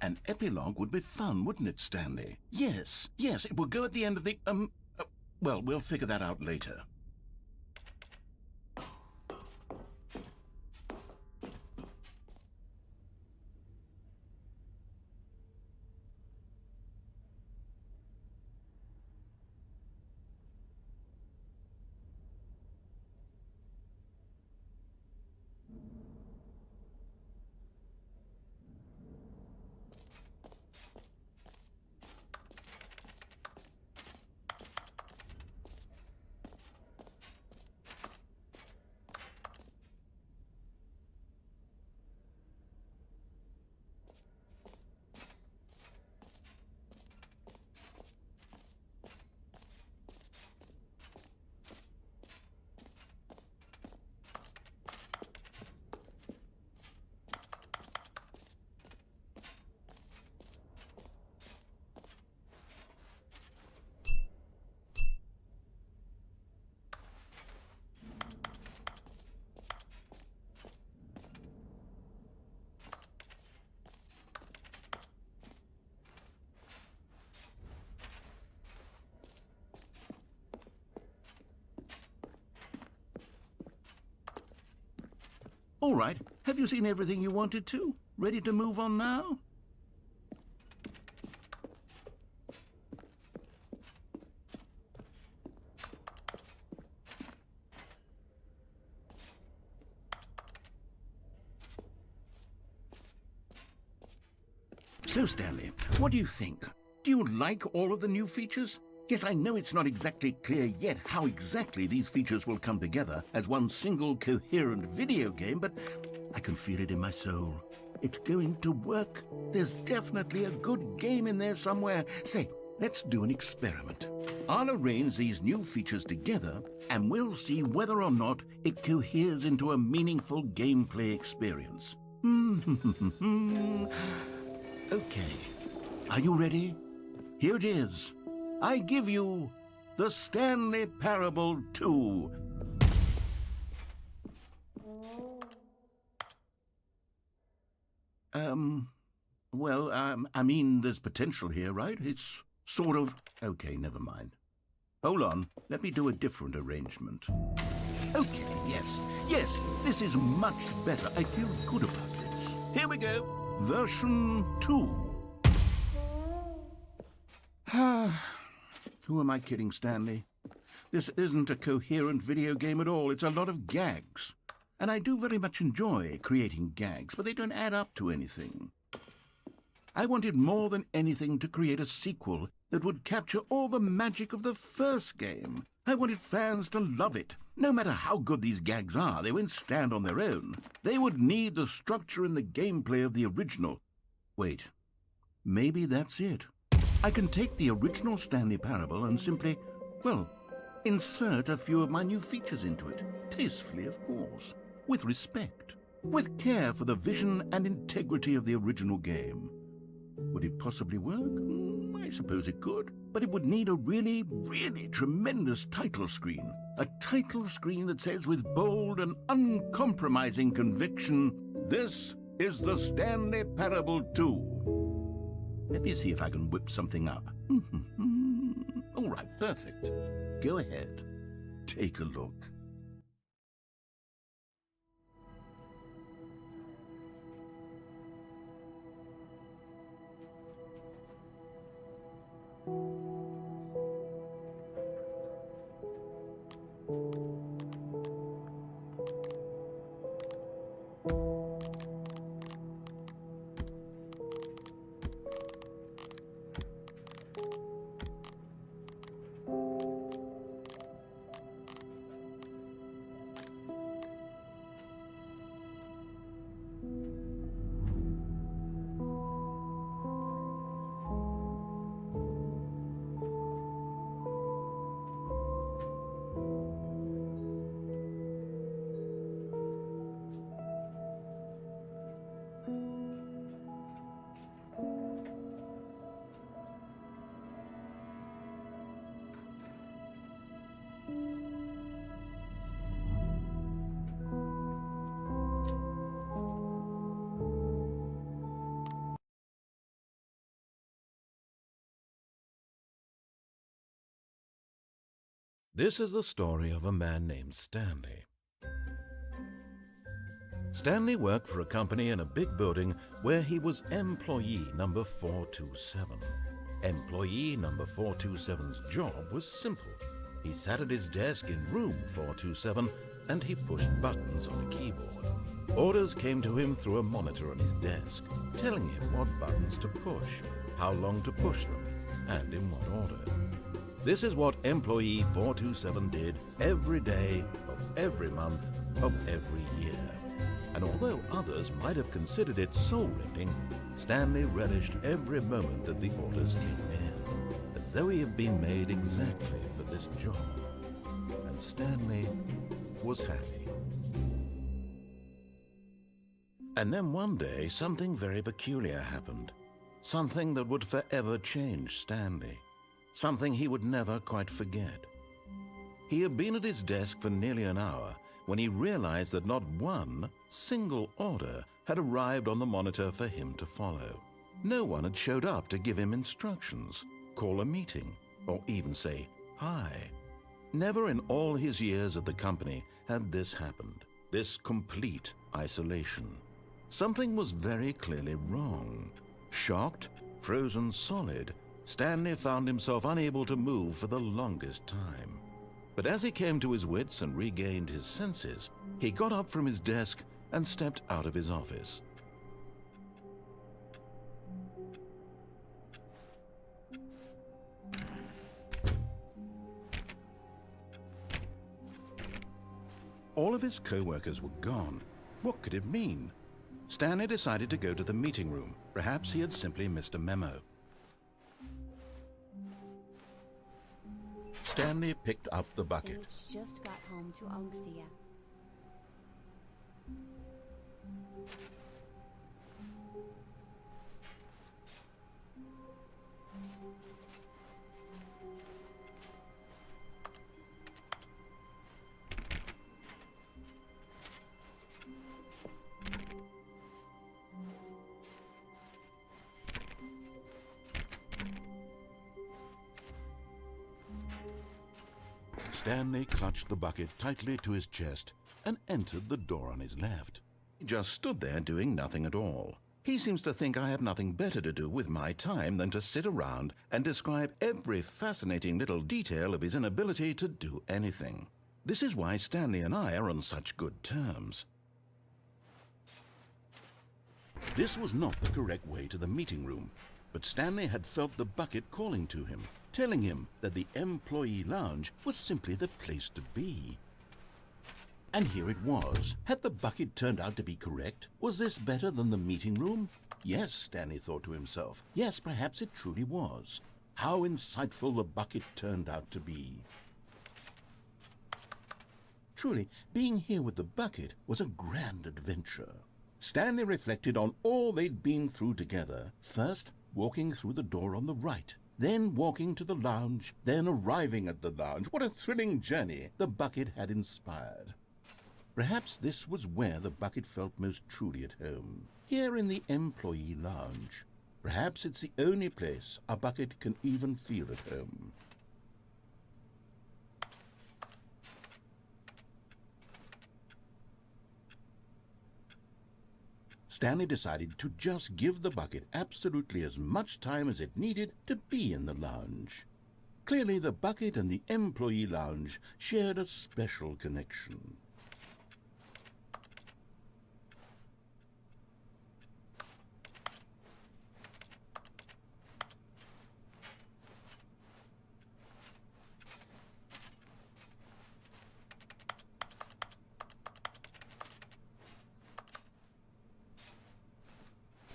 An epilogue would be fun, wouldn't it, Stanley? Yes, yes, it will go at the end of the, well, we'll figure that out later. All right, have you seen everything you wanted to? Ready to move on now? So, Stanley, what do you think? Do you like all of the new features? Yes, I know it's not exactly clear yet how exactly these features will come together as one single coherent video game, but I can feel it in my soul. It's going to work. There's definitely a good game in there somewhere. Say, let's do an experiment. I'll arrange these new features together, and we'll see whether or not it coheres into a meaningful gameplay experience. Okay, are you ready? Here it is. I give you the Stanley Parable 2. I mean, there's potential here, right? It's sort of... Okay, never mind. Hold on, let me do a different arrangement. Okay, yes, this is much better. I feel good about this. Here we go. Version 2. Who am I kidding, Stanley? This isn't a coherent video game at all. It's a lot of gags. And I do very much enjoy creating gags, but they don't add up to anything. I wanted more than anything to create a sequel that would capture all the magic of the first game. I wanted fans to love it. No matter how good these gags are, they won't stand on their own. They would need the structure and the gameplay of the original. Wait, maybe that's it. I can take the original Stanley Parable and simply, well, insert a few of my new features into it. Tastefully, of course. With respect. With care for the vision and integrity of the original game. Would it possibly work? I suppose it could. But it would need a really, really tremendous title screen. A title screen that says with bold and uncompromising conviction, "This is the Stanley Parable 2. Let me see if I can whip something up. All right, perfect. Go ahead. Take a look. This is the story of a man named Stanley. Stanley worked for a company in a big building where he was employee number 427. Employee number 427's job was simple. He sat at his desk in room 427 and he pushed buttons on a keyboard. Orders came to him through a monitor on his desk, telling him what buttons to push, how long to push them, and in what order. This is what employee 427 did every day of every month of every year. And although others might have considered it soul-rending, Stanley relished every moment that the orders came in, as though he had been made exactly for this job. And Stanley was happy. And then one day, something very peculiar happened. Something that would forever change Stanley. Something he would never quite forget. He had been at his desk for nearly an hour when he realized that not one single order had arrived on the monitor for him to follow. No one had showed up to give him instructions, call a meeting, or even say hi. Never in all his years at the company had this happened, this complete isolation. Something was very clearly wrong. Shocked, frozen solid, Stanley found himself unable to move for the longest time. But as he came to his wits and regained his senses, he got up from his desk and stepped out of his office. All of his co-workers were gone. What could it mean? Stanley decided to go to the meeting room. Perhaps he had simply missed a memo. Stanley picked up the bucket. Sage just got home to Anxia. Stanley clutched the bucket tightly to his chest and entered the door on his left. He just stood there doing nothing at all. He seems to think I have nothing better to do with my time than to sit around and describe every fascinating little detail of his inability to do anything. This is why Stanley and I are on such good terms. This was not the correct way to the meeting room, but Stanley had felt the bucket calling to him, telling him that the employee lounge was simply the place to be. And here it was. Had the bucket turned out to be correct? Was this better than the meeting room? Yes, Stanley thought to himself. Yes, perhaps it truly was. How insightful the bucket turned out to be. Truly, being here with the bucket was a grand adventure. Stanley reflected on all they'd been through together. First, walking through the door on the right. Then walking to the lounge, then arriving at the lounge. What a thrilling journey the bucket had inspired. Perhaps this was where the bucket felt most truly at home, here in the employee lounge. Perhaps it's the only place a bucket can even feel at home. Stanley decided to just give the bucket absolutely as much time as it needed to be in the lounge. Clearly, the bucket and the employee lounge shared a special connection.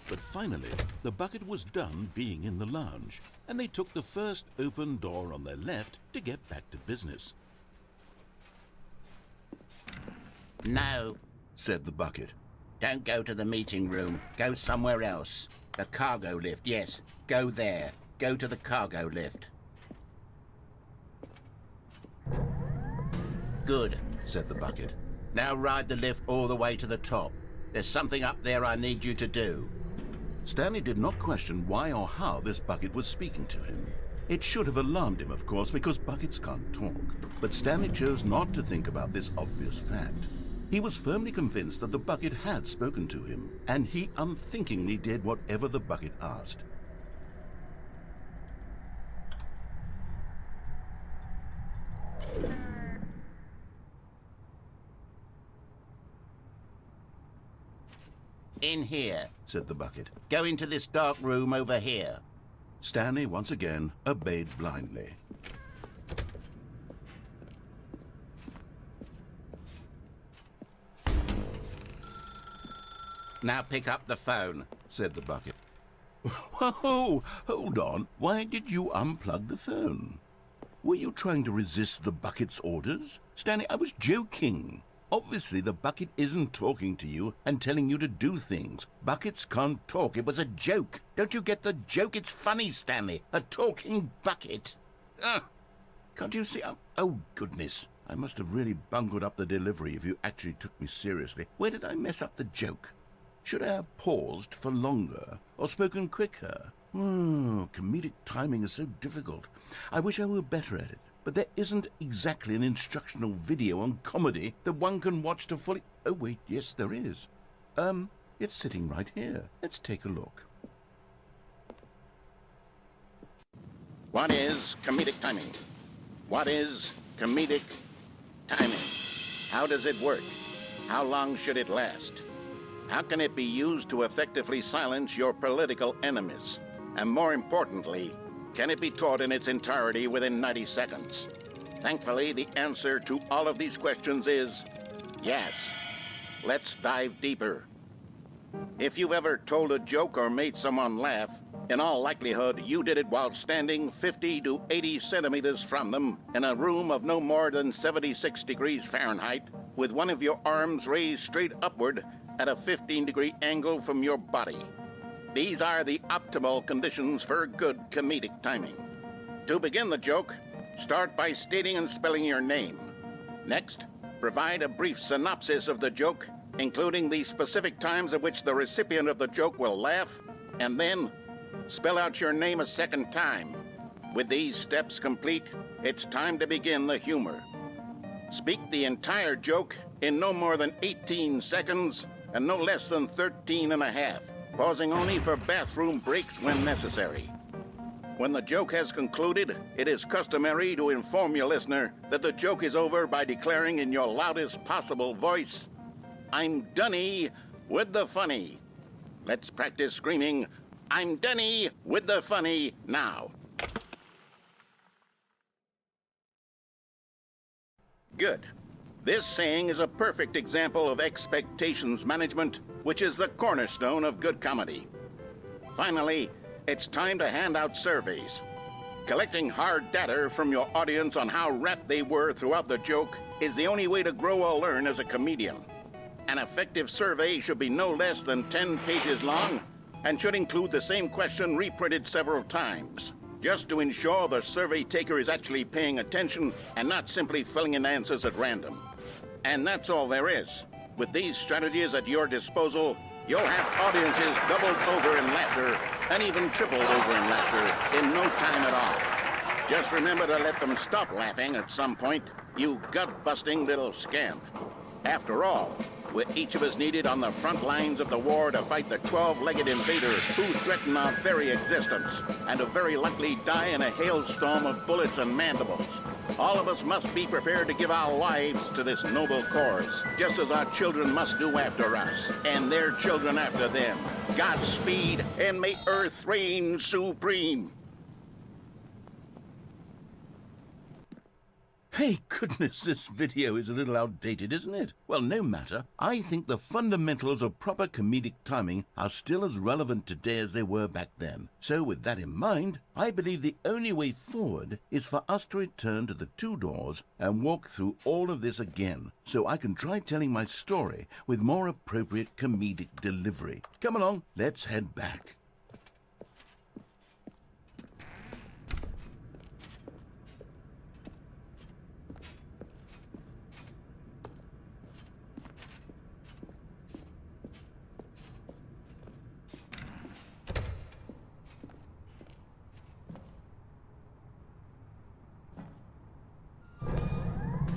But finally, the bucket was done being in the lounge, and they took the first open door on their left to get back to business. No, Said the bucket. don't go to the meeting room. Go somewhere else. The cargo lift, yes. Go there. Go to the cargo lift. Good, Said the bucket. now ride the lift all the way to the top. There's something up there I need you to do. Stanley did not question why or how this bucket was speaking to him. It should have alarmed him, of course, because buckets can't talk. But Stanley chose not to think about this obvious fact. He was firmly convinced that the bucket had spoken to him, and he unthinkingly did whatever the bucket asked. In here, Said the bucket. go into this dark room over here. Stanley, once again, obeyed blindly. Now pick up the phone. Said the bucket. Whoa, hold on. Why did you unplug the phone? Were you trying to resist the bucket's orders? Stanley, I was joking. Obviously, the bucket isn't talking to you and telling you to do things. Buckets can't talk. It was a joke. Don't you get the joke? It's funny, Stanley. A talking bucket. Can't you see? Oh, goodness. I must have really bungled up the delivery if you actually took me seriously. Where did I mess up the joke? Should I have paused for longer or spoken quicker? Comedic timing is so difficult. I wish I were better at it. But there isn't exactly an instructional video on comedy that one can watch to fully... Oh, wait, yes, there is. It's sitting right here. Let's take a look. What is comedic timing? What is comedic timing? How does it work? How long should it last? How can it be used to effectively silence your political enemies? And more importantly, can it be taught in its entirety within 90 seconds? Thankfully, the answer to all of these questions is yes. Let's dive deeper. If you've ever told a joke or made someone laugh, in all likelihood, you did it while standing 50 to 80 centimeters from them in a room of no more than 76 degrees Fahrenheit, with one of your arms raised straight upward at a 15-degree angle from your body. These are the optimal conditions for good comedic timing. To begin the joke, start by stating and spelling your name. Next, provide a brief synopsis of the joke, including the specific times at which the recipient of the joke will laugh, and then spell out your name a second time. With these steps complete, it's time to begin the humor. Speak the entire joke in no more than 18 seconds and no less than 13 and a half. Pausing only for bathroom breaks when necessary. When the joke has concluded, it is customary to inform your listener that the joke is over by declaring in your loudest possible voice, "I'm Dunny with the funny." Let's practice screaming, "I'm Dunny with the funny" now. Good. This saying is a perfect example of expectations management, which is the cornerstone of good comedy. Finally, it's time to hand out surveys. Collecting hard data from your audience on how rapt they were throughout the joke is the only way to grow or learn as a comedian. An effective survey should be no less than 10 pages long and should include the same question reprinted several times, just to ensure the survey taker is actually paying attention and not simply filling in answers at random. And that's all there is. With these strategies at your disposal, you'll have audiences doubled over in laughter and even tripled over in laughter in no time at all. Just remember to let them stop laughing at some point, you gut-busting little scamp. After all, we're each of us needed on the front lines of the war to fight the 12-legged invader who threaten our very existence and to very likely die in a hailstorm of bullets and mandibles. All of us must be prepared to give our lives to this noble cause, just as our children must do after us, and their children after them. Godspeed, and may Earth reign supreme. Hey, goodness, this video is a little outdated, isn't it? Well, no matter. I think the fundamentals of proper comedic timing are still as relevant today as they were back then. So with that in mind, I believe the only way forward is for us to return to the two doors and walk through all of this again, so I can try telling my story with more appropriate comedic delivery. Come along, let's head back.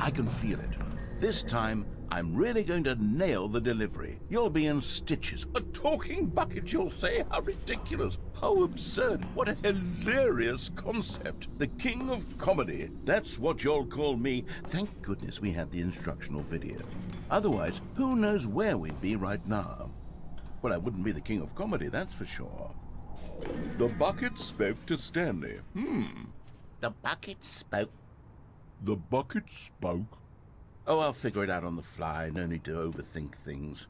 I can feel it. This time, I'm really going to nail the delivery. You'll be in stitches. A talking bucket, you'll say? How ridiculous. How absurd. What a hilarious concept. The king of comedy. That's what you'll call me. Thank goodness we had the instructional video. Otherwise, who knows where we'd be right now. Well, I wouldn't be the king of comedy, that's for sure. The bucket spoke to Stanley. The bucket spoke. The bucket spoke? Oh, I'll figure it out on the fly. No need to overthink things.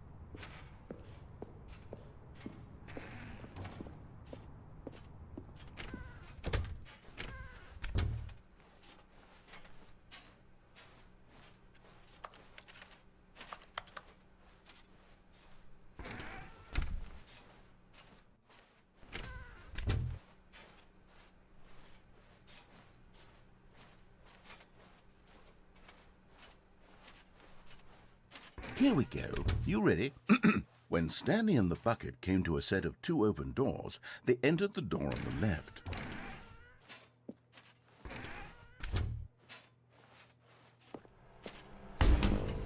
Here we go. You ready? When Stanley and the bucket came to a set of 2 open doors, they entered the door on the left.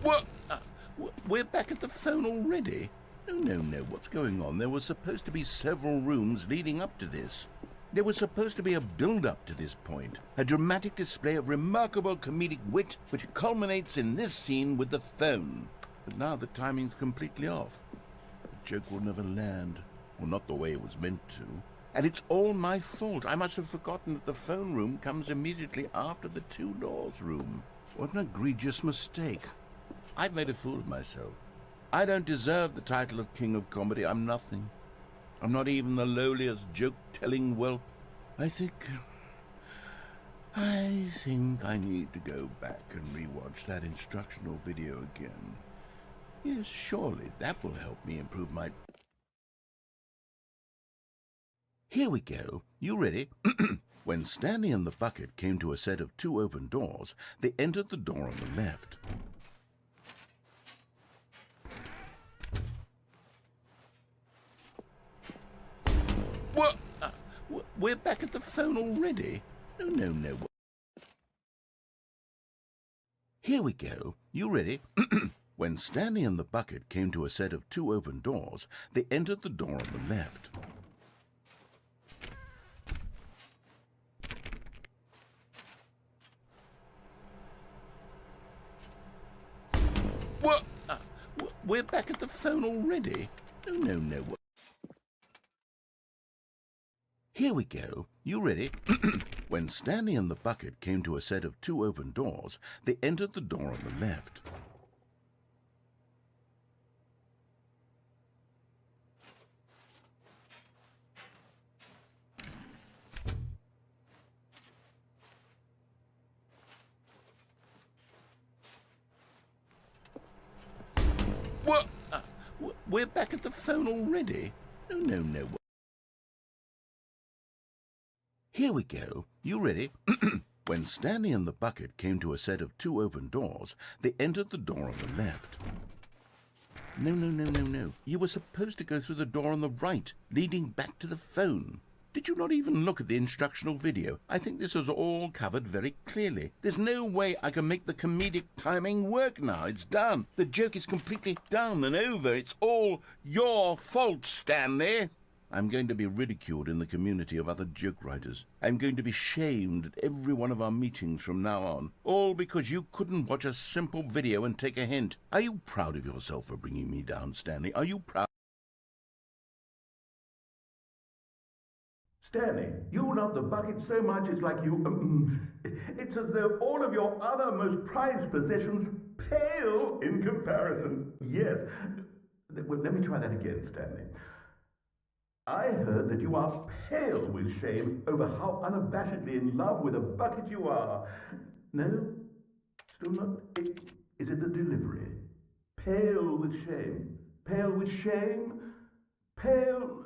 What? We're back at the phone already? No. What's going on? There was supposed to be several rooms leading up to this. There was supposed to be a build-up to this point, a dramatic display of remarkable comedic wit which culminates in this scene with the phone. But now the timing's completely off. The joke will never land. Well, not the way it was meant to. And it's all my fault. I must have forgotten that the phone room comes immediately after the 2 doors room. What an egregious mistake. I've made a fool of myself. I don't deserve the title of King of Comedy. I'm nothing. I'm not even the lowliest joke-telling whelp. I think I need to go back and rewatch that instructional video again. Yes, surely that will help me improve my... Here we go. You ready? When Stanley and the bucket came to a set of 2 open doors, they entered the door on the left. What? We're back at the phone already? No. Here we go. You ready? When Stanley and the bucket came to a set of 2 open doors, they entered the door on the left. What? We're back at the phone already? No. Here we go. You ready? When Stanley and the bucket came to a set of 2 open doors, they entered the door on the left. What? We're back at the phone already? No. Here we go. You ready? When Stanley and the bucket came to a set of 2 open doors, they entered the door on the left. No. You were supposed to go through the door on the right, leading back to the phone. Did you not even look at the instructional video? I think this is all covered very clearly. There's no way I can make the comedic timing work now. It's done. The joke is completely done and over. It's all your fault, Stanley. I'm going to be ridiculed in the community of other joke writers. I'm going to be shamed at every one of our meetings from now on. All because you couldn't watch a simple video and take a hint. Are you proud of yourself for bringing me down, Stanley? Are you proud? Stanley, you love the bucket so much it's like you... it's as though all of your other most prized possessions pale in comparison. Yes. Well, let me try that again, Stanley. I heard that you are pale with shame over how unabashedly in love with a bucket you are. No? Still not? Is it the delivery? Pale with shame. Pale with shame? Pale...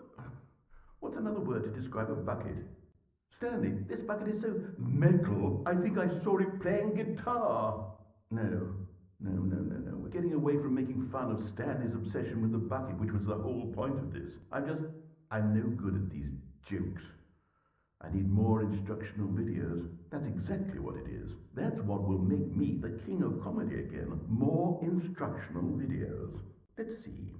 What's another word to describe a bucket? Stanley, this bucket is so metal. I think I saw it playing guitar. No. We're getting away from making fun of Stanley's obsession with the bucket, which was the whole point of this. I'm no good at these jokes. I need more instructional videos. That's exactly what it is. That's what will make me the king of comedy again. More instructional videos. Let's see.